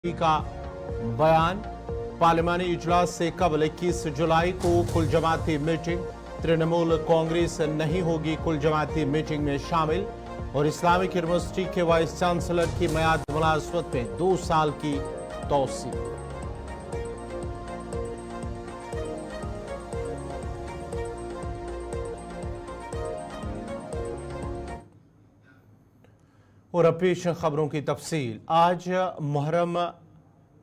का बयान। पार्लिमानी इजलास से कबल 21 जुलाई को कुल जमाती मीटिंग। तृणमूल कांग्रेस नहीं होगी कुल जमाती मीटिंग में शामिल। और इस्लामिक यूनिवर्सिटी के वाइस चांसलर की मियाद मुलाजमत में 2 साल की तौसी। और अब पेश खबरों की तफसील। आज मुहर्रम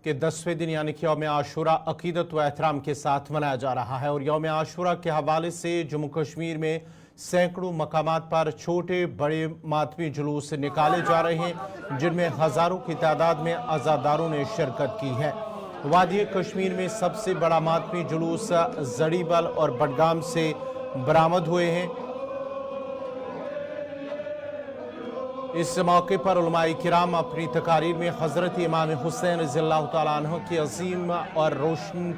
के 10वें दिन यानी कि यौम आशूरा अकीदत व एहतराम के साथ मनाया जा रहा है। और यौम आशूरा के हवाले से जम्मू कश्मीर में सैकड़ों मकामात पर छोटे बड़े मातमी जुलूस निकाले जा रहे हैं, जिनमें हजारों की तादाद में अज़ादारों ने शिरकत की है। वादी कश्मीर में सबसे बड़ा मातमी जुलूस जड़ीबल और बडगाम से बरामद हुए हैं। इस मौके पर उलमाए किराम अपनी तकारीर में हजरत इमाम हुसैन रज़ियल्लाहु तआला अन्हु की अजीम और रोशन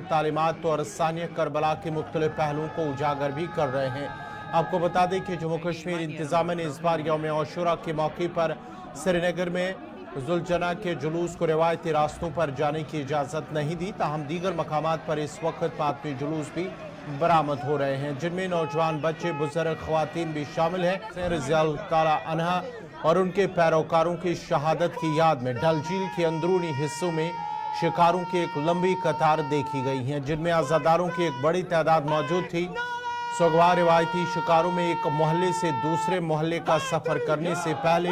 तालीमात और सानिया करबला के मुख्तलिफ पहलुओं को उजागर भी कर रहे हैं। आपको बता दें कि जम्मू कश्मीर इंतजामिया ने इस बार यौम आशूरा के मौके पर श्रीनगर में जुलजना के जुलूस को रिवायती रास्तों पर जाने की इजाज़त नहीं दी। ताहम दीगर मकामात पर इस वक्त मातमी जुलूस भी बरामद हो रहे हैं, जिनमें नौजवान बच्चे बुजुर्ग ख्वातीन भी शामिल हैं। रज़ियल्लाहु तआला अन्हा और उनके पैरोकारों की शहादत की याद में डल झील के अंदरूनी हिस्सों में शिकारों की एक लंबी कतार देखी गई है, जिनमें आज़ादारों की एक बड़ी तादाद मौजूद थी। सोगवार रिवायती शिकारों में एक मोहल्ले से दूसरे मोहल्ले का सफर करने से पहले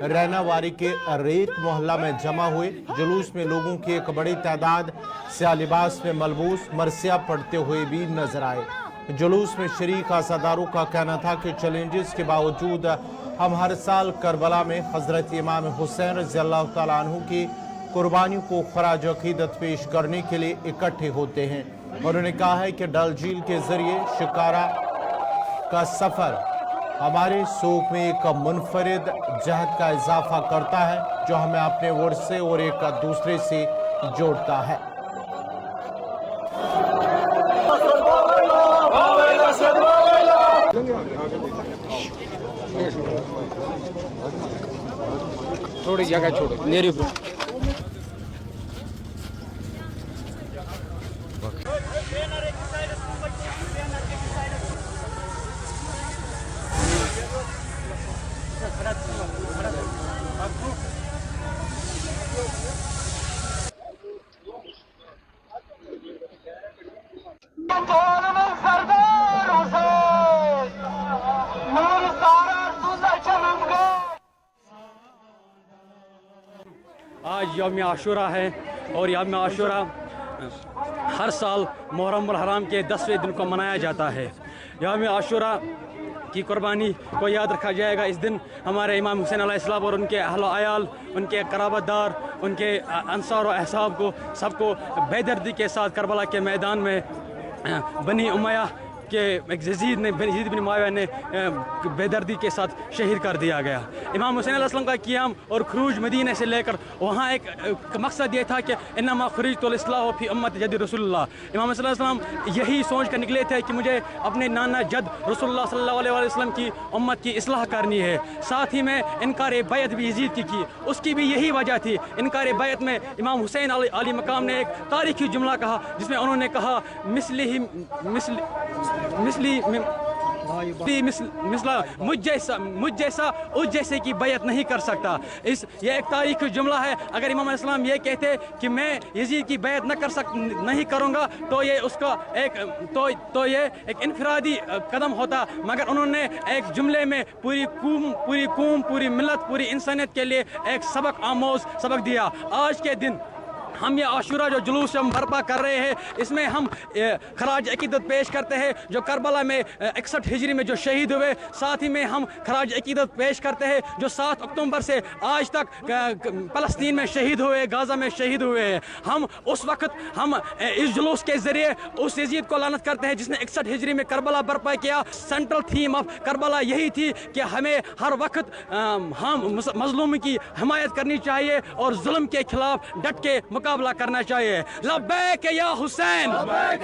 रैनावारी के रेत मोहल्ला में जमा हुए। जुलूस में लोगों की एक बड़ी तादाद स्याह लिबास में मलबूस मरसिया पढ़ते हुए भी नजर आए। जुलूस में शरीक आज़ादारों का कहना था कि चैलेंजेस के बावजूद हम हर साल करबला में हजरत इमाम हुसैन रज़ियल्लाहु तआला अन्हु की कुर्बानियों को खराज अकीदत पेश करने के लिए इकट्ठे होते हैं। और उन्होंने कहा है कि डल झील के जरिए शिकारा का सफर हमारे सोख में एक मुनफरिद जहद का इजाफा करता है, जो हमें अपने वर्से और एक दूसरे से जोड़ता है। थोड़ी जगह छोड़ो मेरी आज यौम आशूरा है और यौम आशूरा हर साल मुहर्रम उल हराम के 10वें दिन को मनाया जाता है। यौम आशूरा की कुर्बानी को याद रखा जाएगा। इस दिन हमारे इमाम हुसैन अलैहिस्सलाम और उनके अहल अयाल, उनके कराबतदार, उनके अंसार और अहसाब को सबको बेदर्दी के साथ करबला के मैदान में बनी उमैया के यजीद बिन मुआविया ने बेदर्दी के साथ शहीद कर दिया गया। इमाम हुसैन अलैहिस्सलाम का क़ियाम और खुरूज मदीने से लेकर वहाँ एक मकसद ये था कि इन्नमा खुरिजतुल इस्लाह फी उम्मत जद रसूलुल्लाह। इमाम हुसैन अलैहिस्सलाम यही सोच कर निकले थे कि मुझे अपने नाना जद रसूलुल्लाह सल्लल्लाहु अलैहि वसल्लम की उम्मत की इस्लाह करनी है। साथ ही में इनकार बैत भी यजीद की उसकी भी यही वजह थी। इनकार बैत में इमाम हुसैन अली मकाम ने एक तारीखी जुमला कहा, जिसमें उन्होंने कहा मुझ जैसा उस जैसे की बैत नहीं कर सकता। ये एक तारीखी जुमला है। अगर इमाम अलैहिस्सलाम ये कहते कि मैं यजीद की बैत नहीं करूँगा तो ये उसका ये एक इनफरादी कदम होता, मगर उन्होंने एक जुमले में पूरी कौम पूरी मिलत पूरी इंसानियत के लिए एक सबक आमोज सबक दिया। आज के दिन हम ये आशूरा जो जुलूस हम बर्पा कर रहे हैं, इसमें हम खराज अकीदत पेश करते हैं जो करबला में 61 हिजरी में जो शहीद हुए। साथ ही में हम खराज अकीदत पेश करते हैं जो 7 अक्टूबर से आज तक फ़लस्तीन में शहीद हुए, गाज़ा में शहीद हुए हैं। हम उस वक्त हम इस जुलूस के ज़रिए उस यजीद को लानत करते हैं जिसने 61 हिजरी में करबला बर्पा किया। सेंट्रल थीम ऑफ करबला यही थी कि हमें हर वक्त हम मजलूम की हिमायत करनी चाहिए और जुल्म के खिलाफ डट के मुकाबला करना चाहिए। लब्बैक या हुसैन, लब्बैक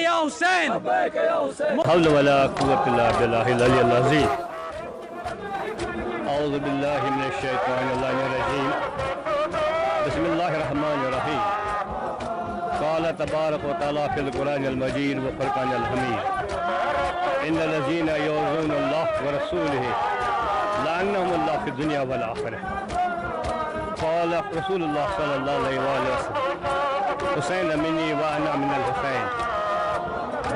या हुसैन। औज़ु बिल्लाहि मिनश शैतानिर रजीम बिस्मिल्लाहिर रहमानिर रहीम क़ाल तबारक व तआला फ़िल क़ुरानिल मजीद व फ़ुरक़ानिल हमीद इन्नल लज़ीना युज़ूनल्लाह व रसूलहु लअनहुमुल्लाहु फ़िद दुनिया वल आख़िरह क़ाल रसूलुल्लाह सल्लल्लाहु अलैहि वसल्लम हुसैन मिन्नी व अना मिनल हुसैन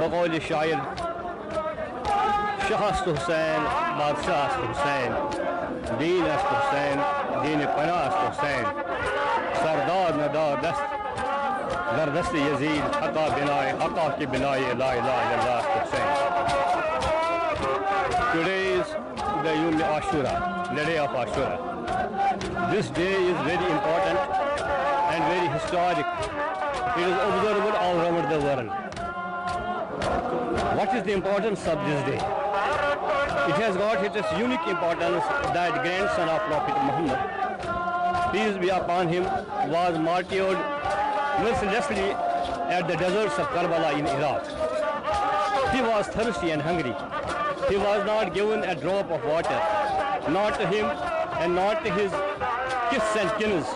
बक़ौल शायर शहस्त हुसैन बादशाह हुसैन दीन अस्त हुसैन दीन पनास्त हुसैन सरदार नदार दस्त दरदस्त यजीद हका बिनाए हका की बिनाए ला इलाहा इल्लल्लाह Hussain. Today is the Yom Ashura, the day of Ashura. This day is very important and very historic. It is observable all over the world. What is the importance of this day? It has got its unique importance that grandson of Prophet Muhammad, peace be upon him, was martyred mercilessly at the deserts of Karbala in Iraq. He was thirsty and hungry. He was not given a drop of water, not to him and not to his kith and kins,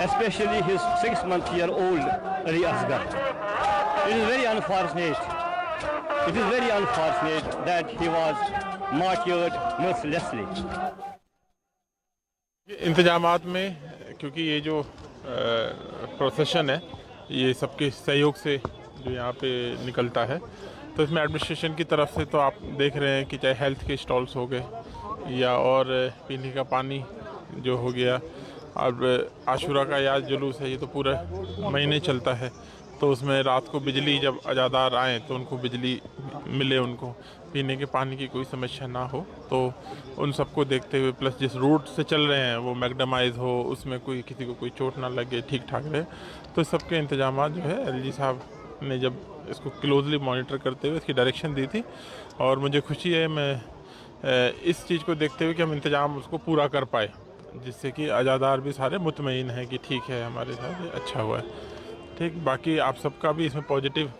especially his 6-month-old Ali Asghar. It is very unfortunate. It is very unfortunate that he was martyred mercilessly. इंतजामात में क्योंकि ये जो procession है ये सबके सहयोग से जो यहाँ पे निकलता है, तो इसमें एडमिनिस्ट्रेशन की तरफ से तो आप देख रहे हैं कि चाहे हेल्थ के स्टॉल्स हो गए या और पीने का पानी जो हो गया। अब आशुरा का याद जुलूस है, ये तो पूरा महीने चलता है, तो उसमें रात को बिजली जब अज़ादार आएँ तो उनको बिजली मिले, उनको पीने के पानी की कोई समस्या ना हो, तो उन सबको देखते हुए प्लस जिस रूट से चल रहे हैं वो मैकडमाइज हो, उसमें कोई किसी को कोई चोट ना लगे, ठीक ठाक रहे, तो सबके इंतजाम जो है एलजी साहब ने जब इसको क्लोजली मॉनिटर करते हुए इसकी डायरेक्शन दी थी। और मुझे खुशी है मैं इस चीज़ को देखते हुए कि हम इंतज़ाम उसको पूरा कर पाए, जिससे कि अज़ादार भी सारे मुतमईन हैं कि ठीक है हमारे साथ अच्छा हुआ है। ठीक, बाकी आप सबका भी इसमें पॉजिटिव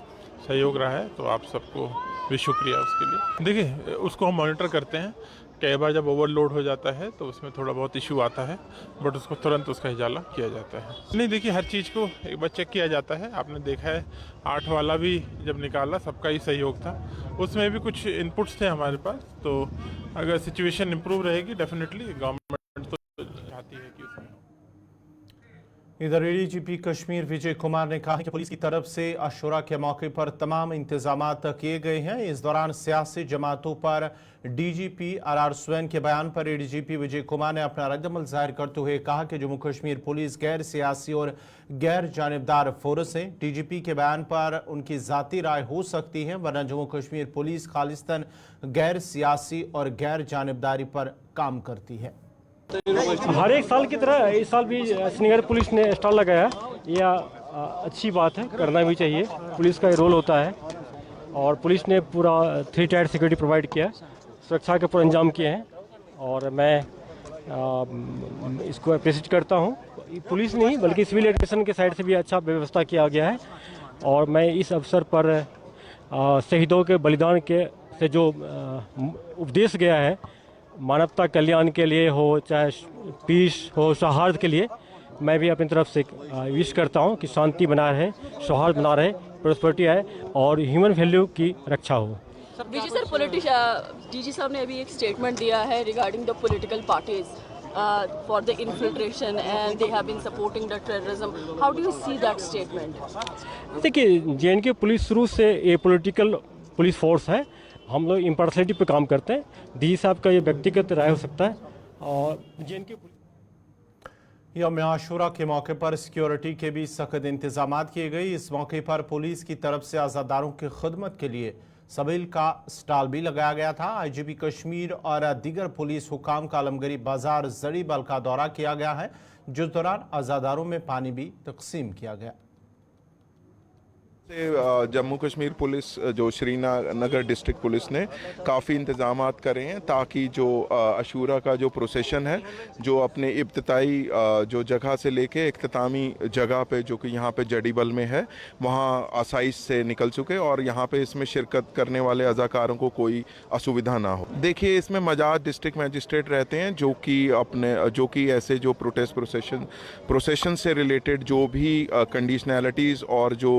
सहयोग रहा है, तो आप सबको भी शुक्रिया उसके लिए। देखिए उसको हम मॉनिटर करते हैं, कई बार जब ओवरलोड हो जाता है तो उसमें थोड़ा बहुत इशू आता है, बट उसको तुरंत उसका इजाला किया जाता है। नहीं, देखिए हर चीज़ को एक बार चेक किया जाता है। आपने देखा है 8 वाला भी जब निकाला सबका ही सहयोग था, उसमें भी कुछ इनपुट्स थे हमारे पास, तो अगर सिचुएशन इम्प्रूव रहेगी डेफिनेटली गवर्नमेंट तो चाहती है कि उसमें। इधर एडीजीपी कश्मीर विजय कुमार ने कहा कि पुलिस की तरफ से आशुरा के मौके पर तमाम इंतजाम किए गए हैं। इस दौरान सियासी जमातों पर डीजीपी आर स्वैन के बयान पर एडीजीपी विजय कुमार ने अपना रद्दमल जाहिर करते हुए कहा कि जम्मू कश्मीर पुलिस गैर सियासी और गैर जानिबदार फोर्स है। डीजीपी के बयान पर उनकी जाती राय हो सकती है, वरना जम्मू कश्मीर पुलिस खालिस्तान गैर सियासी और गैर जानिबदारी पर काम करती है। हर एक साल की तरह इस साल भी श्रीनगर पुलिस ने स्टॉल लगाया, यह अच्छी बात है, करना भी चाहिए, पुलिस का रोल होता है। और पुलिस ने पूरा 3 टायर सिक्योरिटी प्रोवाइड किया, सुरक्षा के पूरा इंतजाम किए हैं, और मैं इसको अप्रिशिएट करता हूँ। पुलिस नहीं बल्कि सिविल एविएशन के साइड से भी अच्छा व्यवस्था किया गया है। और मैं इस अवसर पर शहीदों के बलिदान के से जो उपदेश गया है, मानवता कल्याण के लिए हो, चाहे पीस हो, सौहार्द के लिए, मैं भी अपनी तरफ से विश करता हूं कि शांति बना रहे, सौहार्द बना रहे, प्रॉस्पेरिटी आए और ह्यूमन वैल्यू की रक्षा हो। विजय सर, डीजी साहब ने अभी एक स्टेटमेंट दिया है regarding the political parties for the infiltration and they have been supporting the terrorism. How do you see that statement? देखिए, जेएनके पुलिस शुरू से ये पॉलिटिकल पुलिस फोर्स है, हम लोग इम्पार्शलिटी पे काम करते हैं। डी साहब का ये व्यक्तिगत राय हो सकता है। और जेएनके यौम आशुरा के मौके पर सिक्योरिटी के भी सख्त इंतजाम किए गए। इस मौके पर पुलिस की तरफ से आज़ादारों की खिदमत के लिए सबील का स्टॉल भी लगाया गया था। आईजीपी कश्मीर और दीगर पुलिस हुकाम का आलमगीरी बाजार जड़ी बल का दौरा किया गया है, जिस दौरान आज़ादारों में पानी भी तकसीम किया गया। जम्मू कश्मीर पुलिस जो श्रीनगर डिस्ट्रिक्ट पुलिस ने काफ़ी इंतजामात करे हैं ताकि जो अशूरा का जो प्रोसेशन है जो अपने इब्तदाई जो जगह से लेके इख्तितामी जगह पे जो कि यहाँ पे जडीबल में है वहाँ आसाइश से निकल चुके और यहाँ पे इसमें शिरकत करने वाले अज़ाकारों को कोई असुविधा ना हो। देखिए इसमें मजाज डिस्ट्रिक्ट मजिस्ट्रेट रहते हैं जो कि ऐसे जो प्रोसेशन से रिलेटेड जो भी कंडीशनैलिटीज़ और जो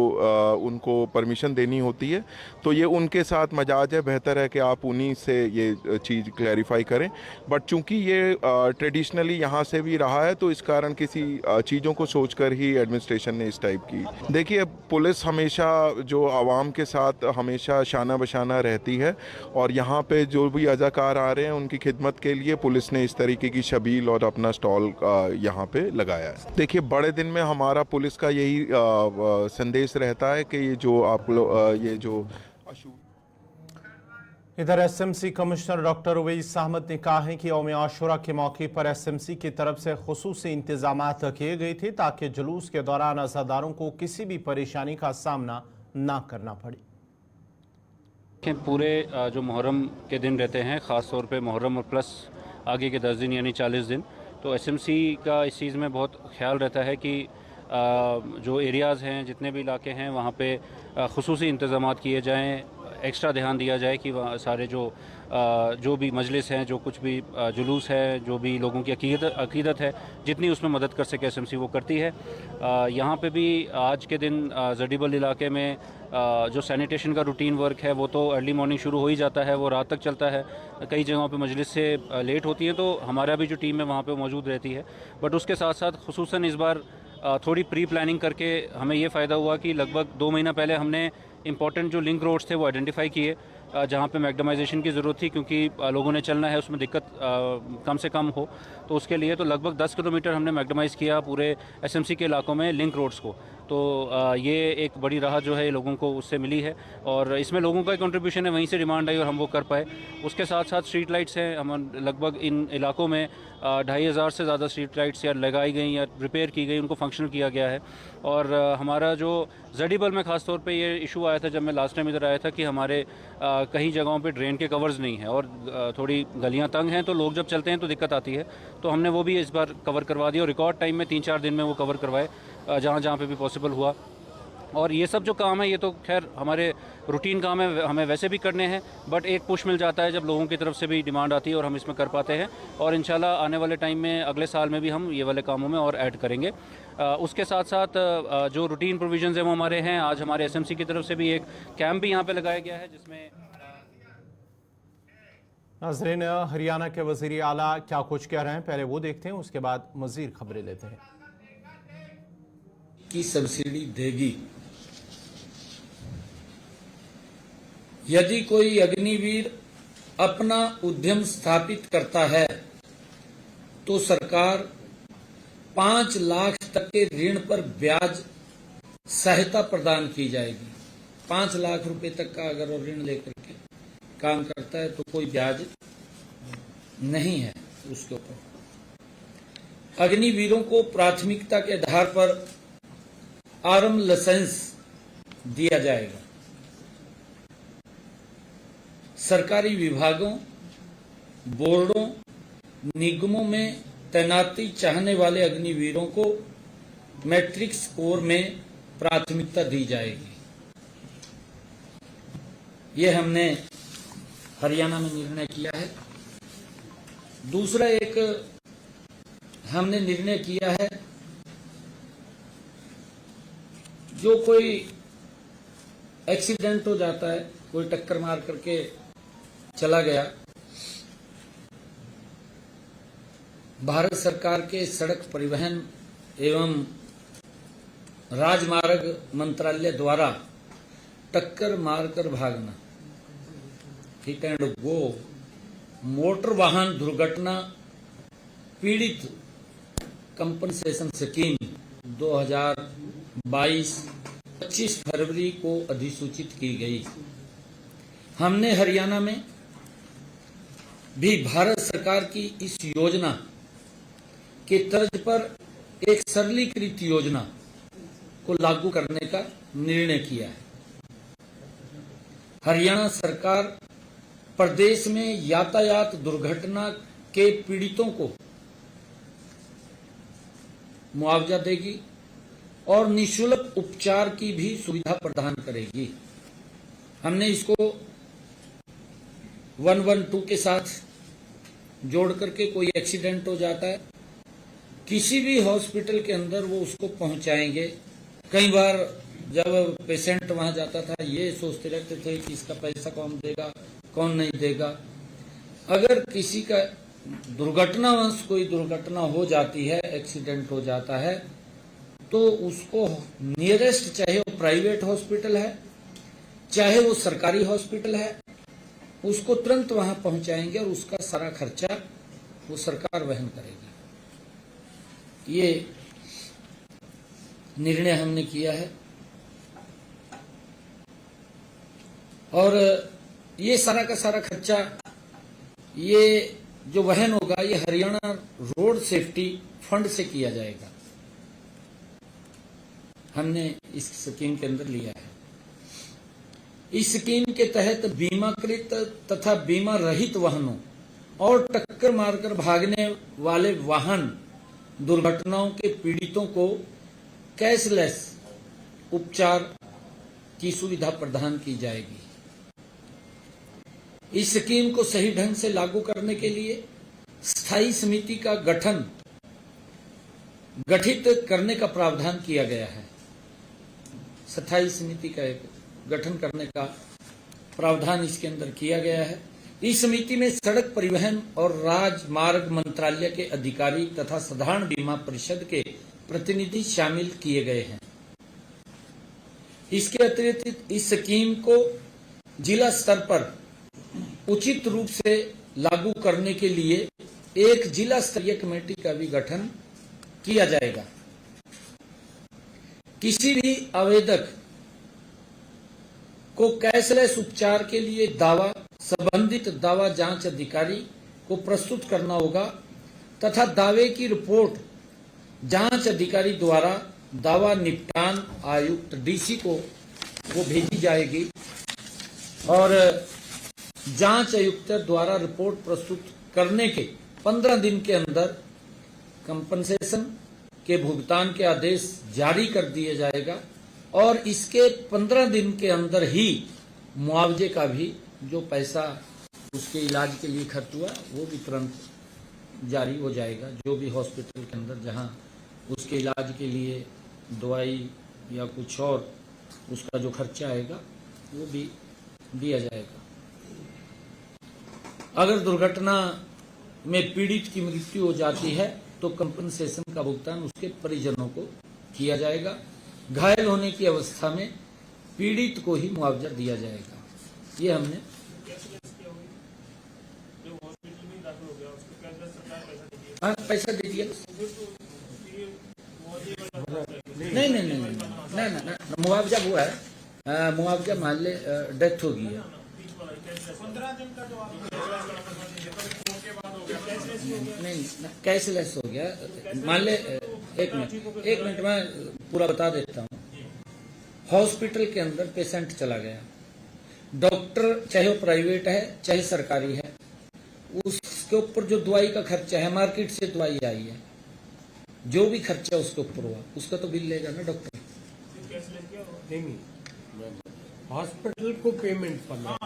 उनको परमिशन देनी होती है तो ये उनके साथ मजाज है। बेहतर है कि आप उन्हीं से ये चीज़ क्लैरिफाई करें। बट चूंकि ये ट्रेडिशनली यहाँ से भी रहा है तो इस कारण किसी चीज़ों को सोचकर ही एडमिनिस्ट्रेशन ने इस टाइप की। देखिए पुलिस हमेशा जो आवाम के साथ हमेशा शाना बशाना रहती है और यहाँ पे जो भी अज़ाकार आ रहे हैं उनकी खिदमत के लिए पुलिस ने इस तरीके की शबील और अपना स्टॉल यहाँ पे लगाया है। देखिए बड़े दिन में हमारा पुलिस का यही संदेश रहता है कि ये जो आप लोग ये जो इधर SMC commissioner doctor Uwais Ahmed ने कहा है कि यौम आशूरा के मौके पर एसएमसी की तरफ से खुसूसी इंतजामात किए गए थे ताकि जुलूस के दौरान अज़ादारों को किसी भी परेशानी का सामना ना करना पड़े। पूरे जो मुहर्रम के दिन रहते हैं, ख़ास तौर पे मुहर्रम और प्लस आगे के 10 दिन यानी 40 दिन, तो एसएमसी का इस चीज़ में बहुत ख्याल रहता है कि जो एरियाज़ हैं, जितने भी इलाके हैं, वहाँ पे खुसूसी इंतज़ामात किए जाएँ, एक्स्ट्रा ध्यान दिया जाए कि वहाँ सारे जो भी मजलिस हैं, जो कुछ भी जुलूस है, जो भी लोगों की अकीदत है, जितनी उसमें मदद कर सके एसएमसी वो करती है। यहाँ पे भी आज के दिन जडीबल इलाके में जो सैनिटेशन का रूटीन वर्क है वो तो अर्ली मॉर्निंग शुरू हो ही जाता है, वो रात तक चलता है। कई जगहों पे मजलिस से लेट होती है तो हमारा भी जो टीम है वहाँ पे मौजूद रहती है। बट उसके साथ साथ खुसूसन इस बार थोड़ी प्री प्लानिंग करके हमें ये फ़ायदा हुआ कि लगभग 2 महीना पहले हमने इंपॉर्टेंट जो लिंक रोड्स थे वो आइडेंटिफाई किए जहाँ पे मैग्डमाइजेशन की ज़रूरत थी, क्योंकि लोगों ने चलना है, उसमें दिक्कत कम से कम हो। तो उसके लिए तो लगभग 10 किलोमीटर हमने मैग्डमाइज़ किया पूरे एसएमसी के इलाकों में लिंक रोड्स को। तो ये एक बड़ी राहत जो है लोगों को उससे मिली है और इसमें लोगों का कंट्रीब्यूशन है, वहीं से डिमांड आई और हम वो कर पाए। उसके साथ साथ स्ट्रीट लाइट्स हैं, हम लगभग इन इलाकों में 2500 से ज़्यादा स्ट्रीट लाइट्स या लगाई गई या रिपेयर की गई, उनको फंक्शनल किया गया है। और हमारा जो जडीबल में ख़ास तौर पे ये इशू आया था जब मैं लास्ट टाइम इधर आया था कि हमारे कई जगहों पे ड्रेन के कवर्स नहीं हैं और थोड़ी गलियां तंग हैं, तो लोग जब चलते हैं तो दिक्कत आती है। तो हमने वो भी इस बार कवर करवा दिया और रिकॉर्ड टाइम में 3-4 दिन में वो कवर करवाए जहाँ पे भी पॉसिबल हुआ। और ये सब जो काम है ये तो खैर हमारे रूटीन काम है, हमें वैसे भी करने हैं, बट एक पुश मिल जाता है जब लोगों की तरफ से भी डिमांड आती है और हम इसमें कर पाते हैं। और इंशाल्लाह आने वाले टाइम में अगले साल में भी हम ये वाले कामों में और ऐड करेंगे। उसके साथ साथ जो रूटीन प्रोविजंस हैं वो हमारे हैं। आज हमारे एसएमसी की तरफ से भी एक कैंप भी यहाँ पे लगाया गया है जिसमें नाज़रीन हरियाणा के वज़ीर आला क्या कुछ कह रहे हैं, पहले वो देखते हैं, उसके बाद मज़ीद खबरें लेते हैं। की सब्सिडी देगी। यदि कोई अग्निवीर अपना उद्यम स्थापित करता है तो सरकार 5 लाख तक के ऋण पर ब्याज सहायता प्रदान की जाएगी। 5 लाख रुपए तक का अगर वो ऋण लेकर के काम करता है तो कोई ब्याज नहीं है उसके ऊपर। अग्निवीरों को प्राथमिकता के आधार पर आर्म लाइसेंस दिया जाएगा। सरकारी विभागों, बोर्डों, निगमों में तैनाती चाहने वाले अग्निवीरों को मैट्रिक स्कोर में प्राथमिकता दी जाएगी। ये हमने हरियाणा में निर्णय किया है। दूसरा एक हमने निर्णय किया है, जो कोई एक्सीडेंट हो जाता है, कोई टक्कर मार करके चला गया, भारत सरकार के सड़क परिवहन एवं राजमार्ग मंत्रालय द्वारा टक्कर मारकर भागना, हिट एंड गो मोटर वाहन दुर्घटना पीड़ित कंपनसेशन स्कीम 2022 25 फरवरी को अधिसूचित की गई। हमने हरियाणा में भी भारत सरकार की इस योजना के तर्ज पर एक सरलीकृत योजना को लागू करने का निर्णय किया है। हरियाणा सरकार प्रदेश में यातायात दुर्घटना के पीड़ितों को मुआवजा देगी और निःशुल्क उपचार की भी सुविधा प्रदान करेगी। हमने इसको 112 के साथ जोड़ करके कोई एक्सीडेंट हो जाता है, किसी भी हॉस्पिटल के अंदर वो उसको पहुंचाएंगे। कई बार जब पेशेंट वहां जाता था ये सोचते रहते थे कि इसका पैसा कौन देगा कौन नहीं देगा। अगर किसी का दुर्घटनावश कोई दुर्घटना हो जाती है, एक्सीडेंट हो जाता है, तो उसको नियरेस्ट, चाहे वो प्राइवेट हॉस्पिटल है चाहे वो सरकारी हॉस्पिटल है, उसको तुरंत वहां पहुंचाएंगे और उसका सारा खर्चा वो सरकार वहन करेगी। ये निर्णय हमने किया है और ये सारा का सारा खर्चा ये जो वहन होगा ये हरियाणा रोड सेफ्टी फंड से किया जाएगा। हमने इस स्कीम के अंदर लिया है। इस स्कीम के तहत बीमाकृत तथा बीमा रहित वाहनों और टक्कर मारकर भागने वाले वाहन दुर्घटनाओं के पीड़ितों को कैशलेस उपचार की सुविधा प्रदान की जाएगी। इस स्कीम को सही ढंग से लागू करने के लिए स्थायी समिति का गठित करने का प्रावधान किया गया है। स्थायी समिति का एक गठन करने का प्रावधान इसके अंदर किया गया है। इस समिति में सड़क परिवहन और राजमार्ग मंत्रालय के अधिकारी तथा साधारण बीमा परिषद के प्रतिनिधि शामिल किए गए हैं। इसके अतिरिक्त इस स्कीम को जिला स्तर पर उचित रूप से लागू करने के लिए एक जिला स्तरीय कमेटी का भी गठन किया जाएगा। किसी भी आवेदक को कैशलेस उपचार के लिए दावा संबंधित दावा जांच अधिकारी को प्रस्तुत करना होगा तथा दावे की रिपोर्ट जांच अधिकारी द्वारा दावा निपटान आयुक्त डीसी को वो भेजी जाएगी और जांच आयुक्त द्वारा रिपोर्ट प्रस्तुत करने के 15 दिन के अंदर कंपनसेशन के भुगतान के आदेश जारी कर दिया जाएगा और इसके 15 दिन के अंदर ही मुआवजे का भी जो पैसा उसके इलाज के लिए खर्च हुआ वो भी तुरंत जारी हो जाएगा। जो भी हॉस्पिटल के अंदर जहां उसके इलाज के लिए दवाई या कुछ और उसका जो खर्चा आएगा वो भी दिया जाएगा। अगर दुर्घटना में पीड़ित की मृत्यु हो जाती है तो कंपनसेशन का भुगतान उसके परिजनों को किया जाएगा। घायल होने की अवस्था में पीड़ित को ही मुआवजा दिया जाएगा। ये हमने पैसा दे दिया। नहीं, मुआवजा वो है, मुआवजा मान ले डेथ होगी है। नहीं, कैशलेस हो गया। मान ले एक मिनट में पूरा बता देता हूँ। हॉस्पिटल के अंदर पेशेंट चला गया, डॉक्टर चाहे वो प्राइवेट है चाहे सरकारी है, उसके ऊपर जो दवाई का खर्चा है, मार्केट से दवाई आई है, जो भी खर्चा उसके ऊपर हुआ उसका तो बिल लेगा ना डॉक्टर। नहीं, हॉस्पिटल को पेमेंट करना,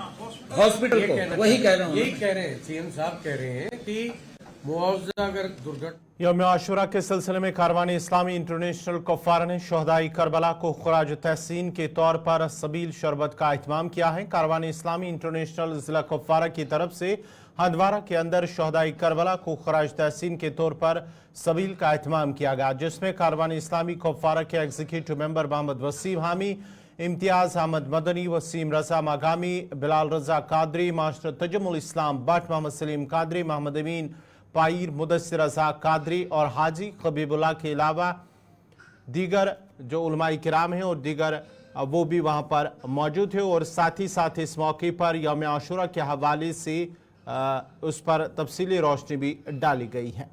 हॉस्पिटल को, वही कह रहा हूँ, यही कह रहे हैं सीएम साहब कह रहे हैं कि मुआवजा अगर दुर्घटना। यौम आशुरा के सिलसिले में कारवान इस्लामी इंटरनेशनल कुफ्फारा ने शहदाई करबला को खुराज तहसीन के तौर पर सबील शरबत का एहतमाम किया है। कारवान इस्लामी इंटरनेशनल जिला कुफ्फारा की तरफ से हंदवारा के अंदर शहदाई करबला को खुराज तहसीन के तौर पर सबील का एहतमाम किया गया, जिसमें कारवान इस्लामी कुफ्फारा के एग्जीक्यूटिव मेंबर मोहम्मद वसीम हामी, इम्तियाज अहमद मदनी, वसीम रजा मगामी, बिलाल रजा कादरी, मास्टर तजमुल इस्लाम भट्ट, मोहम्मद सलीम कादरी, मोहम्मद अमीन पायर, मुदस्सिर रजा कादरी और हाजी खबीबुल्लाह के अलावा दीगर जो उलमाई किराम हैं और दीगर वो भी वहाँ पर मौजूद थे। और साथ ही साथ इस मौके पर यौम आशुरा के हवाले से उस पर तफसीली रोशनी भी डाली गई है।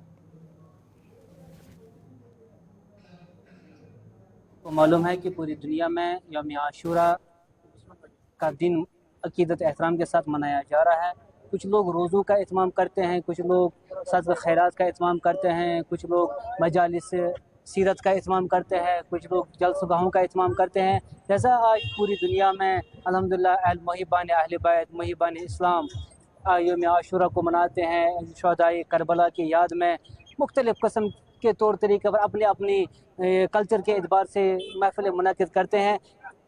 मालूम है कि पूरी दुनिया में यौम आशूरा का दिन अकीदत एहतराम के साथ मनाया जा रहा है। कुछ लोग रोज़ों का इत्माम करते हैं, कुछ लोग सदक़ा खैरात का इत्माम करते हैं, कुछ लोग मजालिस सीरत का इत्माम करते हैं, कुछ लोग जलसगाहों का इत्माम करते हैं। जैसा आज पूरी दुनिया में अल्हम्दुलिल्लाह मुहिबान अहले बैत मुहिबान इस्लाम यौम आशूरा को मनाते हैं। शहदाए करबला की याद में मुख्तलिफ़ किस्म के तौर तरीके पर अपने अपनी कल्चर के एतबार से महफ़िल मुनक़िद करते हैं।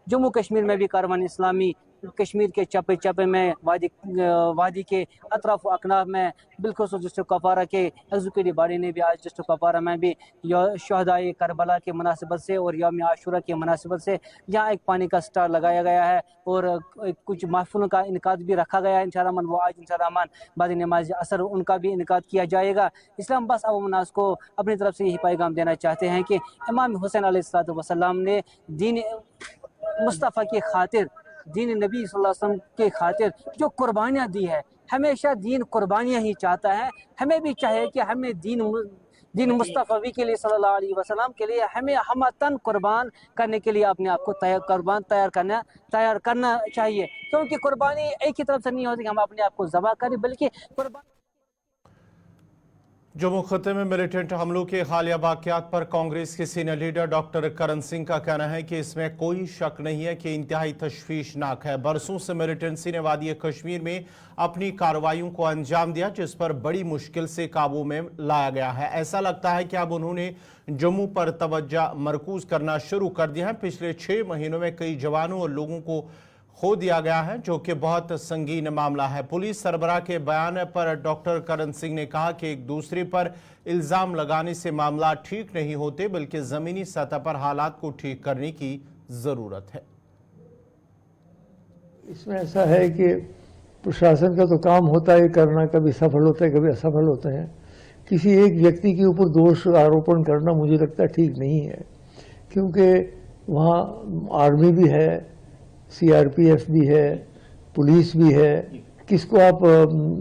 जम्मू कश्मीर में भी कारवान इस्लामी कश्मीर के चप्पे चप्पे में वादी के अतराफ अकनाफ में बिल्कुल डिस्ट्रिक्ट कुपवारा के एग्जीक्यूटिव बॉडी ने भी आज डिस्ट्रिक्ट कुपवारा में भी शहदाए करबला के मुनासिबत से और यौम आशूरा की मुनासिबत से यहाँ एक पानी का स्टार लगाया गया है और कुछ महफिलों का इनकाद भी रखा गया है। इंशाअल्लाह वो आज इंशाअल्लाह बाद नमाज असर उनका भी इनकाद किया जाएगा। इसलिए बस अवाम नास को अपनी तरफ से यही पैगाम देना चाहते हैं कि इमाम हुसैन अलैहिस्सलाम ने दीन मुस्तफ़ा की खातिर, दीन नबी सल्लल्लाहु अलैहि वसल्लम के खातिर जो कुर्बानियाँ दी है, हमेशा दीन कुर्बानियाँ ही चाहता है। हमें भी चाहिए कि हमें दीन मुस्तफ़वी के लिए सल्लल्लाहु अलैहि वसल्लम के लिए हमें हम तन कुर्बान करने के लिए अपने आप को तैयार करना चाहिए, क्योंकि कुर्बानी एक ही तरफ से नहीं होती कि हम अपने आप को ज़बह करें, बल्कि कुर्बानी। जम्मू खत्ते में मिलिटेंट हमलों के हालिया वाक़यात पर कांग्रेस के senior leader doctor Karan Singh का कहना है कि इसमें कोई शक नहीं है कि इंतहाई तशवीशनाक है। बरसों से मिलिटेंसी ने वादी कश्मीर में अपनी कार्रवाइयों को अंजाम दिया, जिस पर बड़ी मुश्किल से काबू में लाया गया है। ऐसा लगता है कि अब उन्होंने जम्मू पर तवज्जो मरकूज करना शुरू कर दिया है। पिछले 6 महीनों में कई जवानों और लोगों को खो दिया गया है, जो कि बहुत संगीन मामला है। पुलिस सरबराह के बयान पर डॉक्टर करण सिंह ने कहा कि एक दूसरे पर इल्ज़ाम लगाने से मामला ठीक नहीं होते, बल्कि ज़मीनी सतह पर हालात को ठीक करने की ज़रूरत है। इसमें ऐसा है कि प्रशासन का तो काम होता है करना, कभी सफल होता है कभी असफल होते हैं। किसी एक व्यक्ति के ऊपर दोष आरोपण करना मुझे लगता है ठीक नहीं है, क्योंकि वहाँ आर्मी भी है, CRPF भी है, पुलिस भी है। किसको आप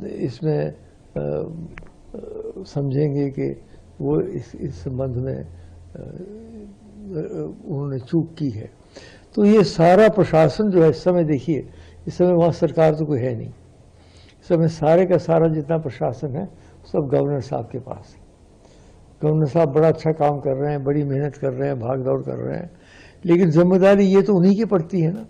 इसमें समझेंगे कि वो इस संबंध में उन्होंने चूक की है? तो ये सारा प्रशासन जो है इस समय देखिए, इस समय वहाँ सरकार तो कोई है नहीं। इस समय सारे का सारा जितना प्रशासन है सब गवर्नर साहब के पास है। गवर्नर साहब बड़ा अच्छा काम कर रहे हैं, बड़ी मेहनत कर रहे हैं, भाग दौड़ कर रहे हैं, लेकिन जिम्मेदारी ये तो उन्हीं की पड़ती है ना।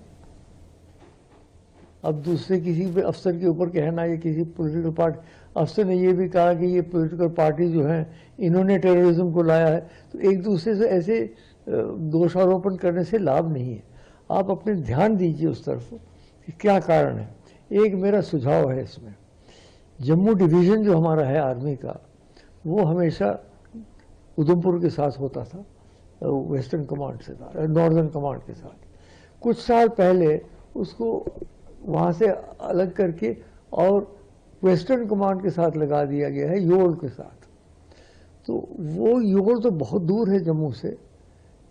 अब दूसरे किसी भी अफसर के ऊपर कहना, या किसी पॉलिटिकल पार्टी अफसर ने ये भी कहा कि ये पॉलिटिकल पार्टी जो है इन्होंने टेररिज्म को लाया है, तो एक दूसरे से ऐसे दोषारोपण करने से लाभ नहीं है। आप अपने ध्यान दीजिए उस तरफ कि क्या कारण है। एक मेरा सुझाव है इसमें, जम्मू डिवीज़न जो हमारा है आर्मी का, वो हमेशा उधमपुर के साथ होता था, वेस्टर्न कमांड से था, नॉर्दर्न कमांड के साथ। कुछ साल पहले उसको वहाँ से अलग करके और वेस्टर्न कमांड के साथ लगा दिया गया है, योल के साथ। तो वो योल तो बहुत दूर है जम्मू से,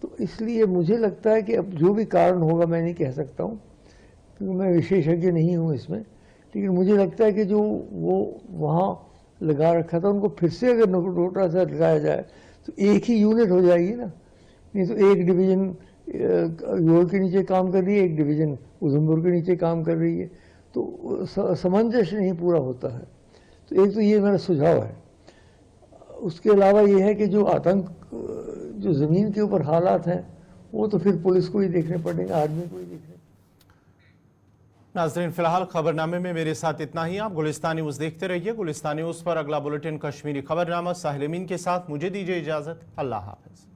तो इसलिए मुझे लगता है कि अब जो भी कारण होगा, मैं नहीं कह सकता हूँ क्योंकि मैं विशेषज्ञ नहीं हूँ इसमें, लेकिन मुझे लगता है कि जो वो वहाँ लगा रखा था उनको फिर से अगर नोटा से लगाया जाए तो एक ही यूनिट हो जाएगी ना। नहीं तो एक डिवीज़न योल के नीचे काम कर रही है, एक डिवीज़न उधमपुर के नीचे काम कर रही है, तो सामंजस्य नहीं पूरा होता है। तो एक तो ये मेरा सुझाव है। उसके अलावा ये है कि जो आतंक, जो ज़मीन के ऊपर हालात हैं, वो तो फिर पुलिस को ही देखने पड़ेंगे, आर्मी को ही देखने। नाज़रीन, फिलहाल खबरनामे में मेरे साथ इतना ही। आप गुलिस्तान न्यूज़ देखते रहिए। गुलिस्तान न्यूज़ पर अगला बुलेटिन कश्मीरी खबरनामा साहिल अमीन के साथ। मुझे दीजिए इजाज़त। अल्लाह हाफ़िज़।